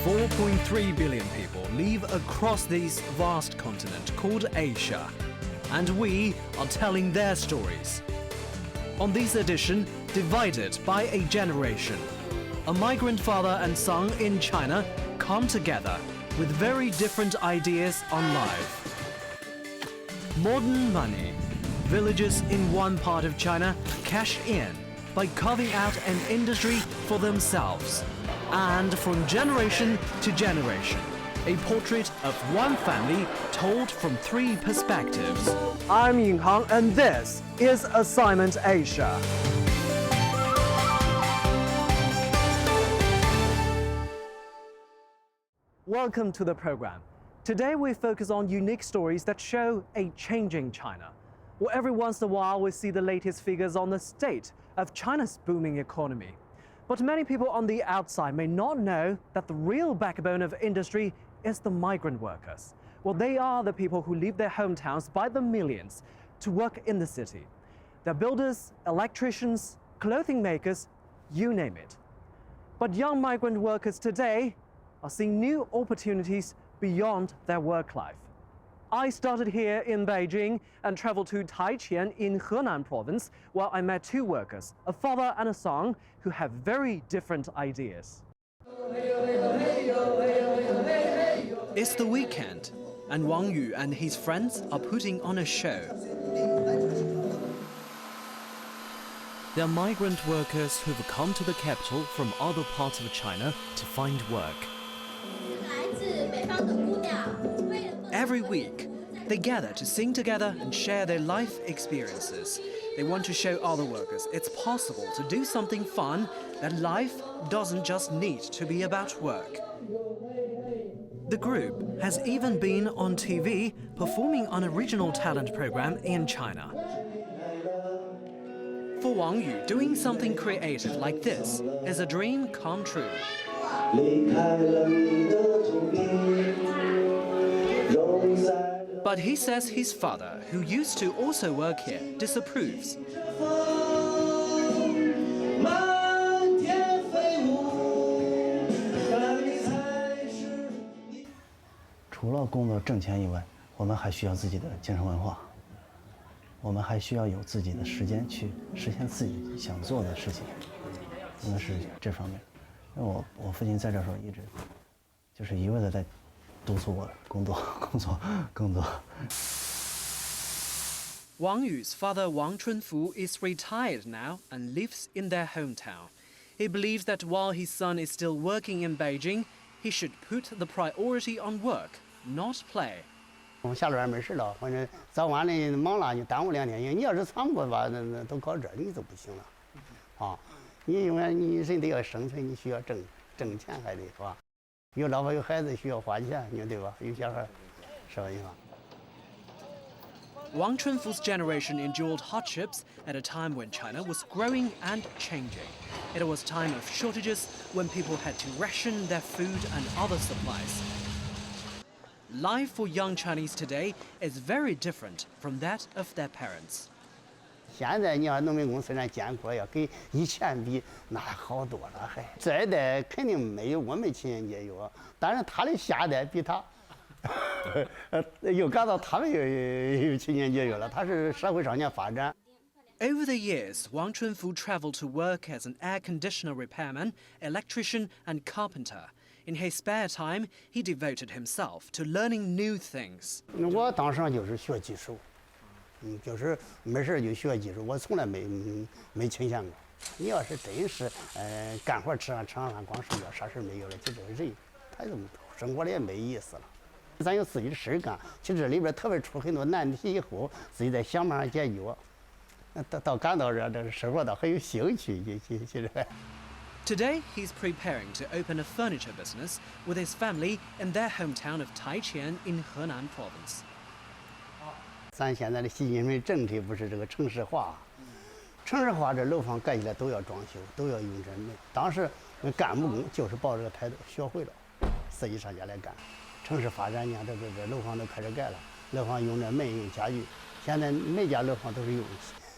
4.3 billion people live across this vast continent called Asia, and we are telling their stories. On this edition, Divided by a Generation, a migrant father and son in China come together with very different ideas on life. Modern money. Villagers in one part of China cash in by carving out an industry for themselves. And from generation to generation, a portrait of one family told from three perspectives. I'm Yinghang, and this is Assignment Asia. Welcome to the program. Today we focus on unique stories that show a changing China. Well, every once in a while we see the latest figures on the state of China's booming economy. But many people on the outside may not know that the real backbone of industry is the migrant workers. Well, they are the people who leave their hometowns by the millions to work in the city. They're builders, electricians, clothing makers, you name it. But young migrant workers today are seeing new opportunities beyond their work life. I started here in Beijing and traveled to Taiqian in Henan province, where I met two workers, a father and a son, who have very different ideas. It's the weekend, and Wang Yu and his friends are putting on a show. They're migrant workers who've come to the capital from other parts of China to find work. Every week, they gather to sing together and share their life experiences. They want to show other workers it's possible to do something fun, that life doesn't just need to be about work. The group has even been on TV performing an original talent program in China. For Wang Yu, doing something creative like this is a dream come true. But he says his father, who used to also work here, disapproves. 除了工作挣钱以外，我们还需要自己的精神文化。我们还需要有自己的时间去实现自己想做的事情。可能是这方面。因为我父亲在这时候一直就是一味的在督促我工作。Wang Yu's father Wang Chunfu is retired now and lives in their hometown. He believes that while his son is still working in Beijing, he should put the priority on work, not play. 我们下了班没事了，反正早晚的忙了就耽误2天。你要是长过吧，那都搞这你就不行了，啊！你永远你人得要生存，你需要挣钱，还得是吧？有老婆有孩子需要花钱，你对吧？有小孩，是吧？你看。 Wang Chunfu's generation endured hardships at a time when China was growing and changing. It was a time of shortages when people had to ration their food and other supplies. Life for young Chinese today is very different from that of their parents. 现在你要农民工虽然艰苦，要跟以前比那好多了，还这一代肯定没有我们亲人节有，但是他的下一代比他。 又感到他们有青年节约了，他是社会上面发展。 Over the years, Wang Chunfu traveled to work as an air conditioner repairman, electrician, and carpenter. In his spare time, he devoted himself to learning new things. 我当时就是学技术，就是没事就学技术，我从来没倾向过。你要是真是干活吃上饭光睡觉，啥事没有了，就这个人，他就生活的也没意思了。 咱有自己的事干，其实这里边特别出很多难题以后，自己再想办法解决。到感到这生活倒很有兴趣，其实。Today, he's preparing to open a furniture business with his family in their hometown of Taiqian in Henan province. 咱现在的习近平政策不是这个城市化，城市化这楼房盖起来都要装修，都要用人们。当时干木工就是抱这个态度，学会了，自己上家来干。 城市发展，你看这楼房都开始盖了，楼房用这门用家具，现在每家楼房都是用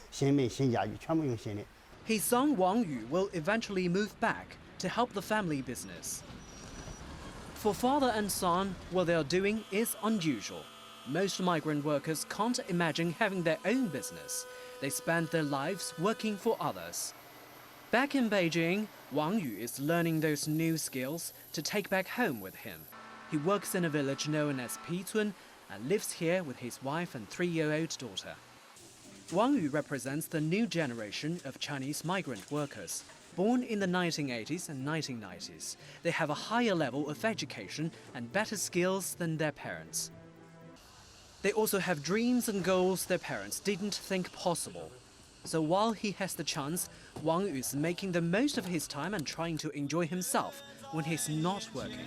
新门新家具，全部用新的。His son Wang Yu will eventually move back to help the family business. For father and son, what they are doing is unusual. Most migrant workers can't imagine having their own business. They spend their lives working for others. Back in Beijing, Wang Yu is learning those new skills to take back home with him. He works in a village known as Picun and lives here with his wife and 3-year-old daughter. Wang Yu represents the new generation of Chinese migrant workers. Born in the 1980s and 1990s, they have a higher level of education and better skills than their parents. They also have dreams and goals their parents didn't think possible. So while he has the chance, Wang Yu is making the most of his time and trying to enjoy himself when he's not working.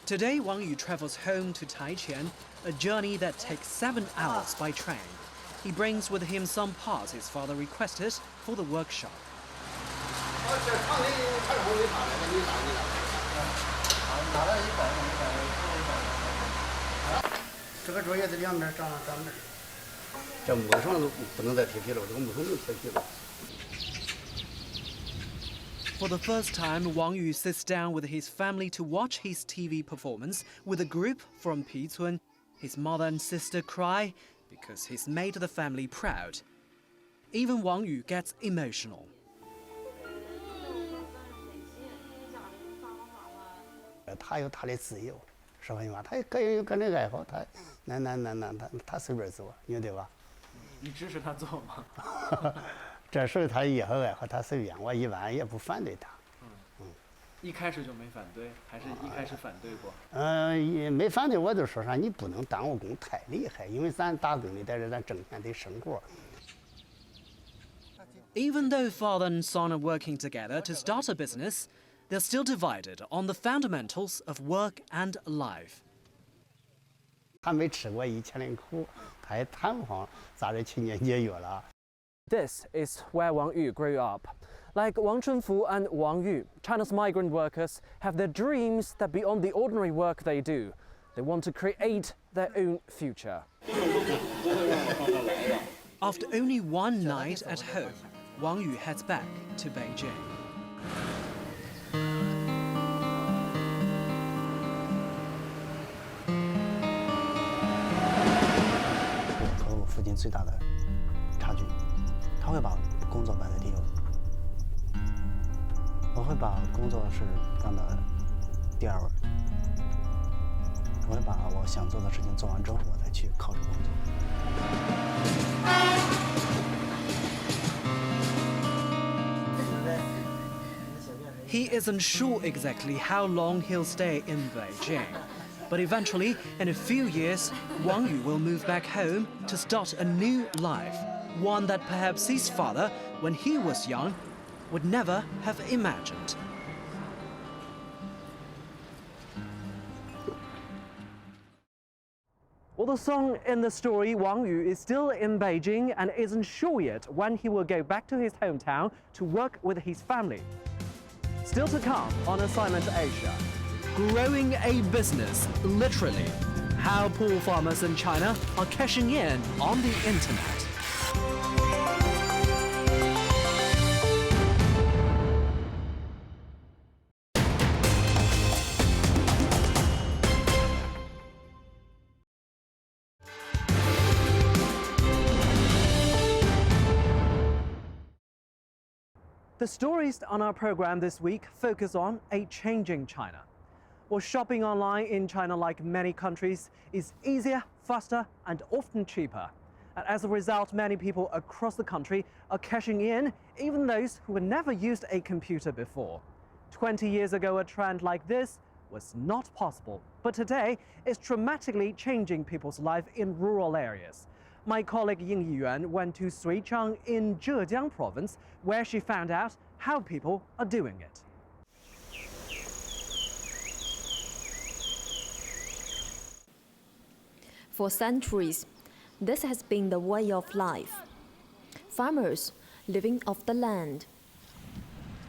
Today, Wang Yu travels home to Taiqian, a journey that takes 7 hours by train. He brings with him some parts his father requested for the workshop. For the first time, Wang Yu sits down with his family to watch his TV performance with a group from Picun. His mother and sister cry because he's made the family proud. Even Wang Yu gets emotional. 他有他的自由，是吧？嘛，他个人有个人爱好，他随便做，你对吧？你支持他做吗？这时候他也很爱好，他随便，我一般也不反对他。一开始就没反对，还是一开始反对过？也没反对，我就说啥，你不能耽误工太厉害，因为咱打工的在这，咱挣钱得生活。 Even though father and son are working together to start a business, they're still divided on the fundamentals of work and life. 他没吃过以前的苦，他也谈不上咋的勤俭节约了。 This is where Wang Yu grew up. Like Wang Chunfu and Wang Yu, China's migrant workers have their dreams that beyond the ordinary work they do. They want to create their own future. After only one night at home, Wang Yu heads back to Beijing. 和我父亲最大的差距，他会把工作摆在第六，我会把工作是放到第二位。我会把我想做的事情做完之后，我再去考虑工作。 He isn't sure exactly how long he'll stay in Beijing. But eventually, in a few years, Wang Yu will move back home to start a new life. One that perhaps his father, when he was young, would never have imagined. Well, the song in the story, Wang Yu is still in Beijing and isn't sure yet when he will go back to his hometown to work with his family. Still to come on Assignment Asia. Growing a business, literally. How poor farmers in China are cashing in on the internet. The stories on our program this week focus on a changing China. Well, shopping online in China, like many countries, is easier, faster, and often cheaper. And as a result, many people across the country are cashing in, even those who had never used a computer before. 20 years ago, a trend like this was not possible. But today, it's dramatically changing people's life in rural areas. My colleague Ying Yiyuan went to Suichang in Zhejiang province, where she found out how people are doing it. For centuries, This has been the way of life. Farmers living off the land.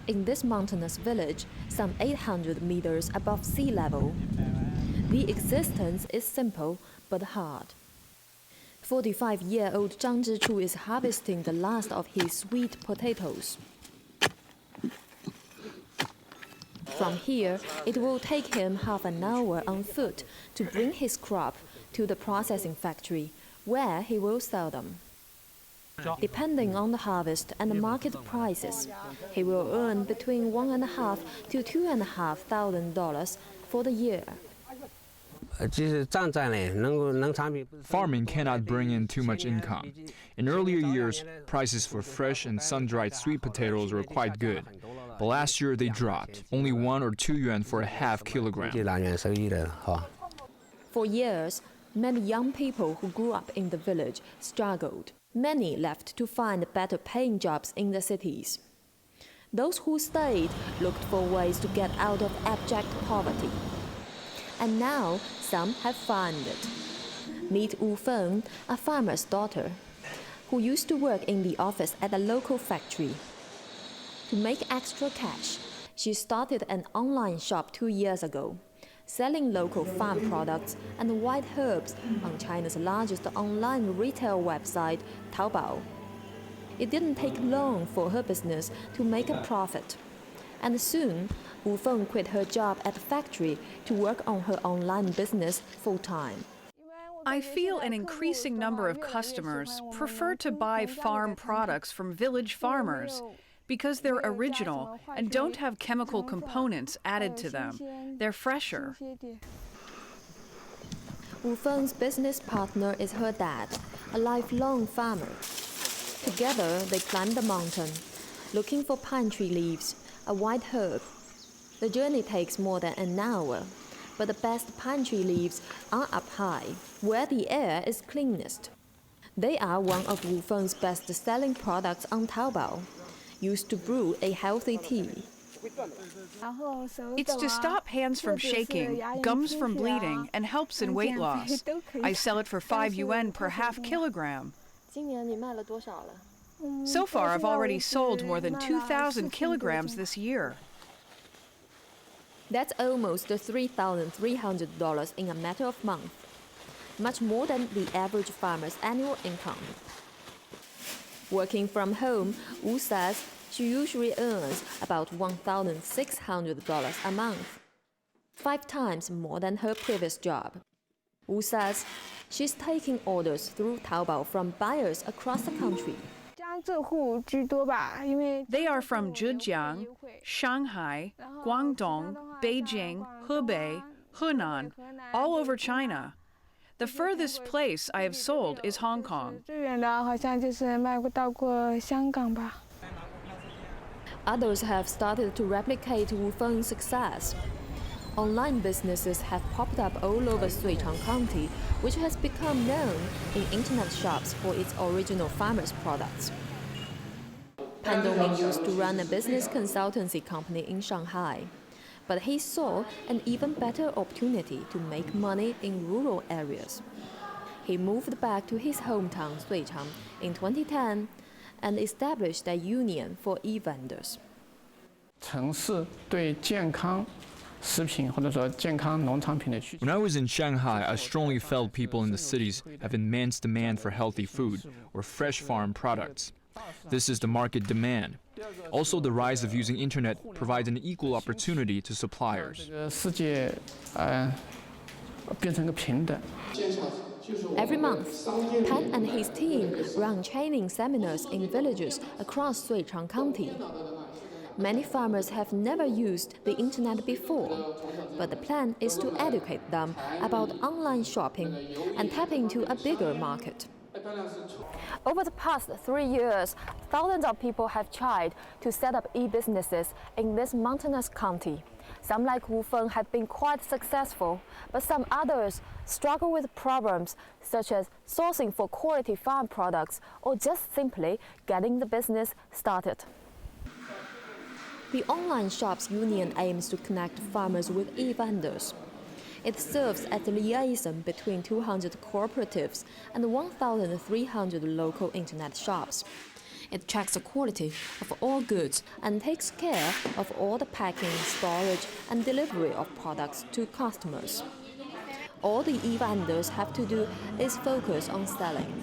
In this mountainous village, some 800 meters above sea level, the existence is simple but hard. 45-year-old Zhang Zhichu is harvesting the last of his sweet potatoes. From here, it will take him half an hour on foot to bring his crop to the processing factory, where he will sell them. Depending on the harvest and the market prices, he will earn between $1,500 to $2,500 for the year. Farming cannot bring in too much income. In earlier years, prices for fresh and sun-dried sweet potatoes were quite good. But last year they dropped, only 1 or 2 yuan for a half kilogram. For years, many young people who grew up in the village struggled. Many left to find better paying jobs in the cities. Those who stayed looked for ways to get out of abject poverty. And now some have found it. Meet Wu Feng, a farmer's daughter, who used to work in the office at a local factory. To make extra cash, she started an online shop 2 years ago, selling local farm products and white herbs on China's largest online retail website, Taobao. It didn't take long for her business to make a profit. And soon, Wu Feng quit her job at the factory to work on her online business full-time. I feel an increasing number of customers prefer to buy farm products from village farmers because they're original and don't have chemical components added to them. They're fresher. Wu Feng's business partner is her dad, a lifelong farmer. Together, they climb the mountain, looking for pine tree leaves, a white herb. The journey takes more than an hour, but the best pine tree leaves are up high, where the air is cleanest. They are one of Wu Feng's best-selling products on Taobao, used to brew a healthy tea. It's to stop hands from shaking, gums from bleeding, and helps in weight loss. I sell it for 5 yuan per half kilogram. So far, I've already sold more than 2,000 kilograms this year. That's almost $3,300 in a matter of months, much more than the average farmer's annual income. Working from home, Wu says she usually earns about $1,600 a month, 5 times more than her previous job. Wu says she's taking orders through Taobao from buyers across the country. They are from Zhejiang, Shanghai, Guangdong, Beijing, Hebei, Henan, all over China. The furthest place I have sold is Hong Kong. Others have started to replicate Wu Feng's success. Online businesses have popped up all over Suichang County, which has become known in internet shops for its original farmers' products. Pan Dongming used to run a business consultancy company in Shanghai, but he saw an even better opportunity to make money in rural areas. He moved back to his hometown, Suichang, in 2010 and established a union for e-vendors. When I was in Shanghai, I strongly felt people in the cities have immense demand for healthy food or fresh farm products. This is the market demand. Also, the rise of using internet provides an equal opportunity to suppliers. Every month, Pan and his team run training seminars in villages across Suichang County. Many farmers have never used the internet before, but the plan is to educate them about online shopping and tap into a bigger market. Over the past 3 years, thousands of people have tried to set up e-businesses in this mountainous county. Some, like Wu Feng, have been quite successful, but some others struggle with problems such as sourcing for quality farm products or just simply getting the business started. The Online Shops Union aims to connect farmers with e-vendors. It serves as the liaison between 200 cooperatives and 1,300 local internet shops. It checks the quality of all goods and takes care of all the packing, storage, and delivery of products to customers. All the e-vendors have to do is focus on selling.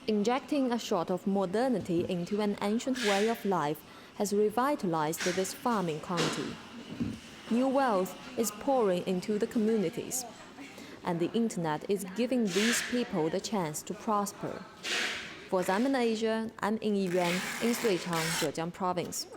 Injecting a shot of modernity into an ancient way of life has revitalized this farming county. New wealth is pouring into the communities, and the internet is giving these people the chance to prosper. For Xiamen Asia, I'm Ying Yuan in Suichang, Zhejiang Province.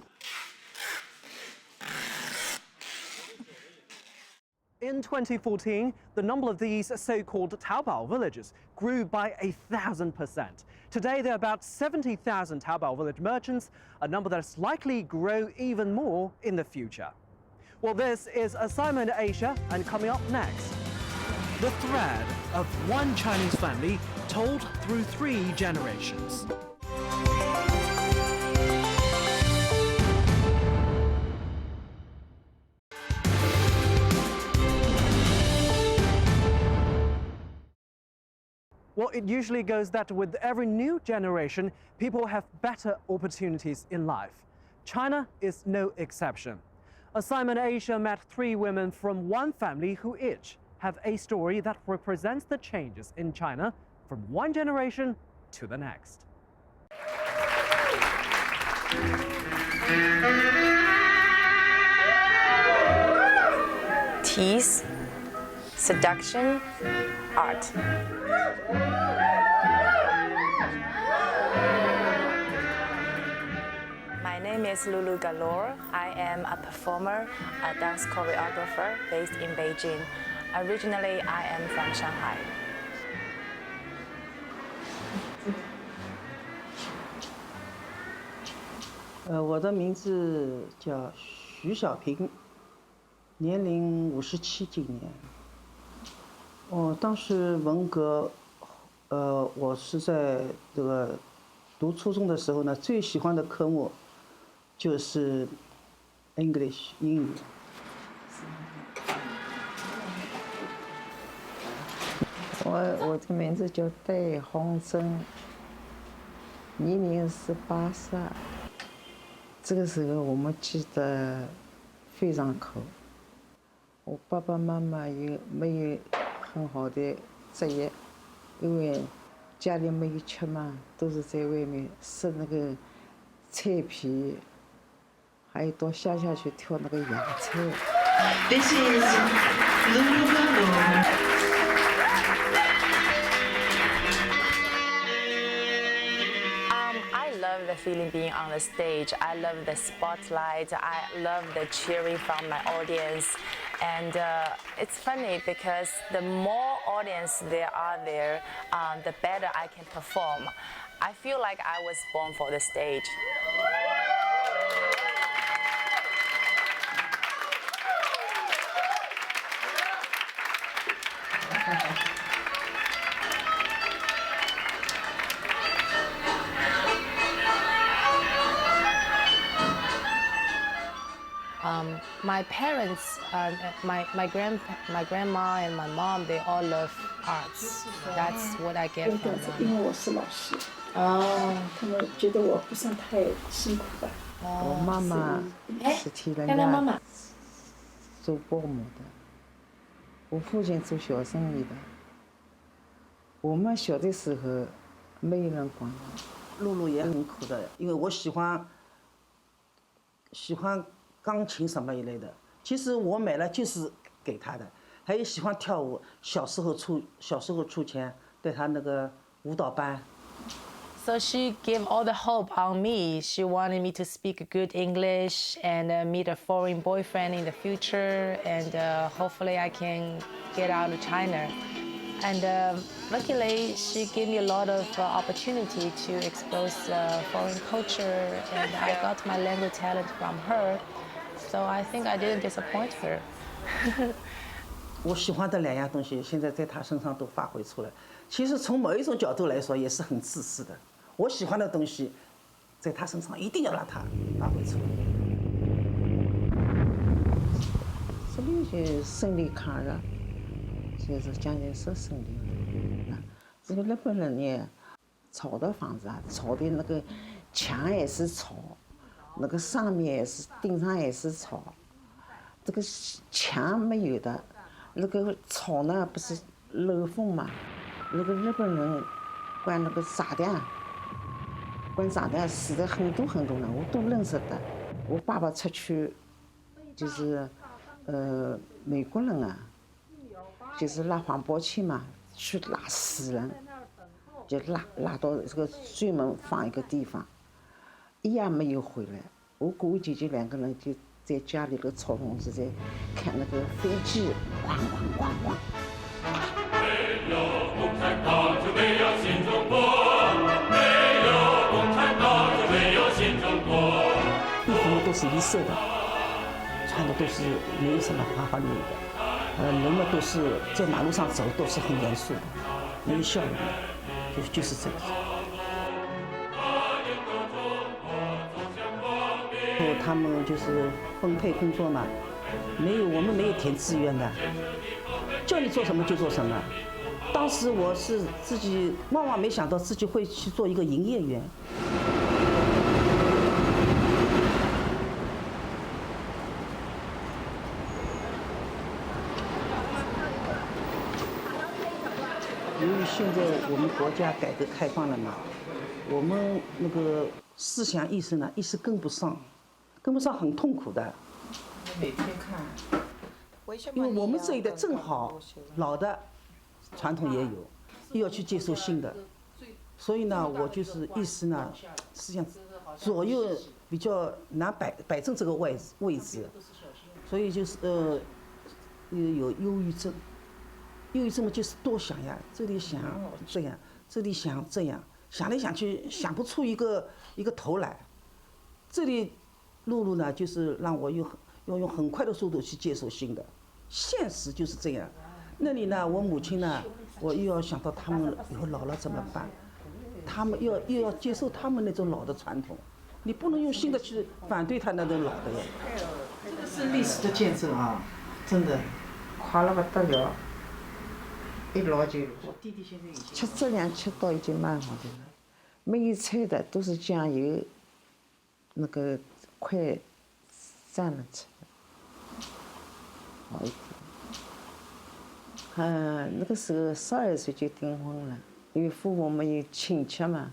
In 2014, the number of these so-called Taobao villages grew by 1,000%. Today, there are about 70,000 Taobao village merchants, a number that's likely to grow even more in the future. Well, this is Assignment Asia, and coming up next, the thread of one Chinese family told through 3 generations. Well, it usually goes that with every new generation, people have better opportunities in life. China is no exception. Assignment Asia met 3 women from one family who each have a story that represents the changes in China from one generation to the next. Tease, seduction, art. My name is Lulu. I am a performer, a dance choreographer based in Beijing. Originally, I am from Shanghai. 我的名字叫徐小平，年龄57，今年。当时文革，我是在这个读初中的时候呢，最喜欢的科目就是 English 英语。我的名字叫戴红珍，年龄是82。这个时候我们记得非常苦，我爸爸妈妈也没有很好的职业，因为家里没有吃嘛，都是在外面拾那个菜皮，还有到乡下去挑那个洋菜。This is Lulu. I love the feeling being on the stage. I love the spotlight. I love the cheering from my audience. And it's funny because the more audience there are there, the better I can perform. I feel like I was born for the stage. My parents, my grandma and my mom, they all love arts. That's what I get from them. 因为我是老师，他们觉得我不算太辛苦吧。我妈妈是替人家做保姆的，我父亲做小生意的。我们小的时候没有人管我。露露也很苦的，因为我喜欢钢琴什么一类的。其实我买了就是给他的，还有喜欢跳舞，小时候出钱带他那个舞蹈班。So she gave all the hope on me. She wanted me to speak good English and meet a foreign boyfriend in the future, and hopefully I can get out of China. And luckily, she gave me a lot of opportunity to expose foreign culture, and I got my language talent from her. So I think I didn't disappoint her. 我喜欢的2样东西，现在在她身上都发挥出来。其实从某一种角度来说，也是很自私的。我喜欢的东西，在她身上一定要让她发挥出来。16些胜利卡了，就是蒋介石胜利了。这个日本人呢，炒的房子啊，炒的那个墙也是炒，那个上面也是顶上也是炒，这个墙没有的，那个草呢不是漏风嘛，那个日本人管那个炸弹，管炸弹死的很多很多人，我都认识的。我爸爸出去就是美国人啊，就是拉黄包去嘛，去拉死人，就拉到这个专门放一个地方，一夜没有回来。我哥哥姐姐两个人就在家里的草丛子在看那个飞机，哐哐哐哐。没有共产党就没有新中国，没有共产党就没有新中国。衣服都是一色的，穿的都是没有什么花花绿绿的，人们都是在马路上走都是很严肃的，没有笑容的，就是这样。他们就是分配工作嘛，我们没有填志愿的，叫你做什么就做什么。当时我是自己万万没想到自己会去做一个营业员。由于现在我们国家改革开放了嘛，我们那个思想意识呢一时跟不上很痛苦的。每天看，因为我们这一代正好老的传统也有，又要去接受新的，所以呢，我就是意识呢，思想左右比较难摆正这个位置，所以就是有忧郁症。忧郁症嘛，就是多想呀，这里想这样，这里想这样，想来想去想不出一个头来。这里露露呢，就是让我要用很快的速度去接受新的，现实就是这样。那里呢，我母亲呢，我又要想到他们以后老了怎么办，他们又要接受他们那种老的传统，你不能用新的去反对他那种老的呀。这个是历史的见证啊，真的，快了不得了。一老就，我弟弟现在已经吃这两吃到已经蛮好的了，没有菜的都是酱油，那个快蘸了吃的，好一点。那个时候12岁就订婚了，因为父母没有亲戚嘛，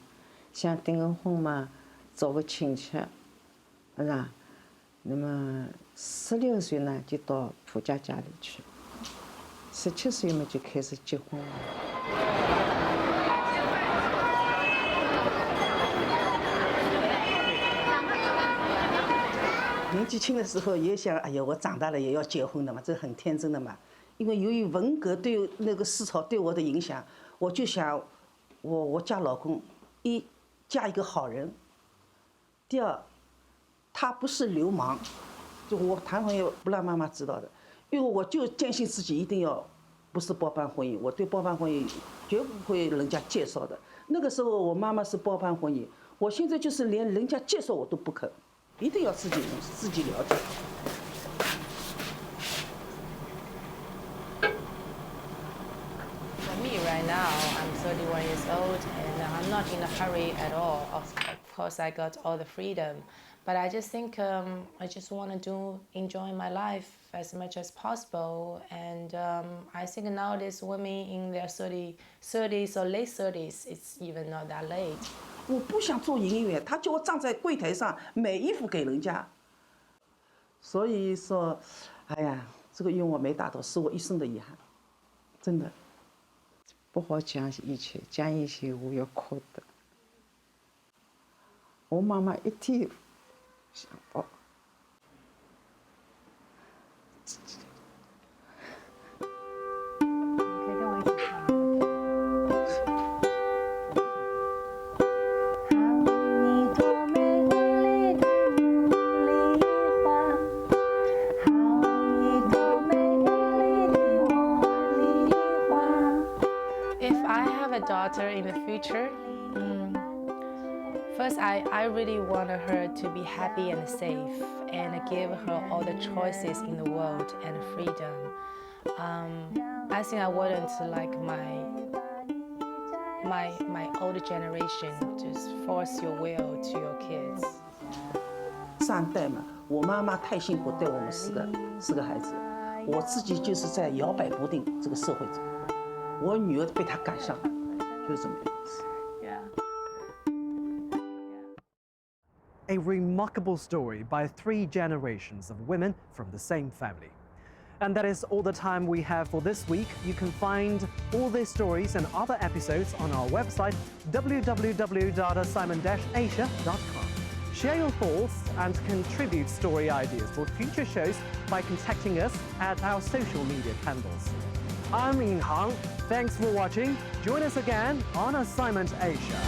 想订个婚嘛，找个亲戚，是吧？那么16岁呢，就到婆家家里去。17岁嘛就开始结婚了。年纪轻的时候也想，哎呀，我长大了也要结婚的嘛，这很天真的嘛。因为由于文革对那个思潮对我的影响，我就想，我嫁老公，一嫁一个好人，第二，他不是流氓，就我谈婚也不让妈妈知道的。因为我就坚信自己一定要不是包办婚姻，我对包办婚姻绝不会人家介绍的。那个时候我妈妈是包办婚姻，我现在就是连人家介绍我都不肯，一定要自己了解。For me right now, I'm 31 years old and I'm not in a hurry at all. Of course, I got all the freedom. But I just think I just want to enjoy my life as much as possible. And I think nowadays women in their 30s or late 30s, it's even not that late. 我不想做营业员，他叫我站在柜台上买衣服给人家。所以说，哎呀，这个愿望没达到，是我一生的遗憾，真的。不好讲一切，讲一切我要哭的。我妈妈一天。想到，可以跟我一起唱。好一朵美丽的茉莉花，好一朵美丽的茉莉花。If I have a daughter in the future, First, I really wanted her to be happy and safe and give her all the choices in the world and freedom. I think I wouldn't like my older generation just force your will to your kids. 上代嘛，我妈妈太辛苦带我们四个孩子，我自己就是在摇摆不定这个社会中，我女儿被她赶上了，就是这么一回事。 A remarkable story by 3 generations of women from the same family. And that is all the time we have for this week. You can find all these stories and other episodes on our website, www.simon-asia.com. Share your thoughts and contribute story ideas for future shows by contacting us at our social media handles. I'm Yin Hang. Thanks for watching. Join us again on Assignment Asia.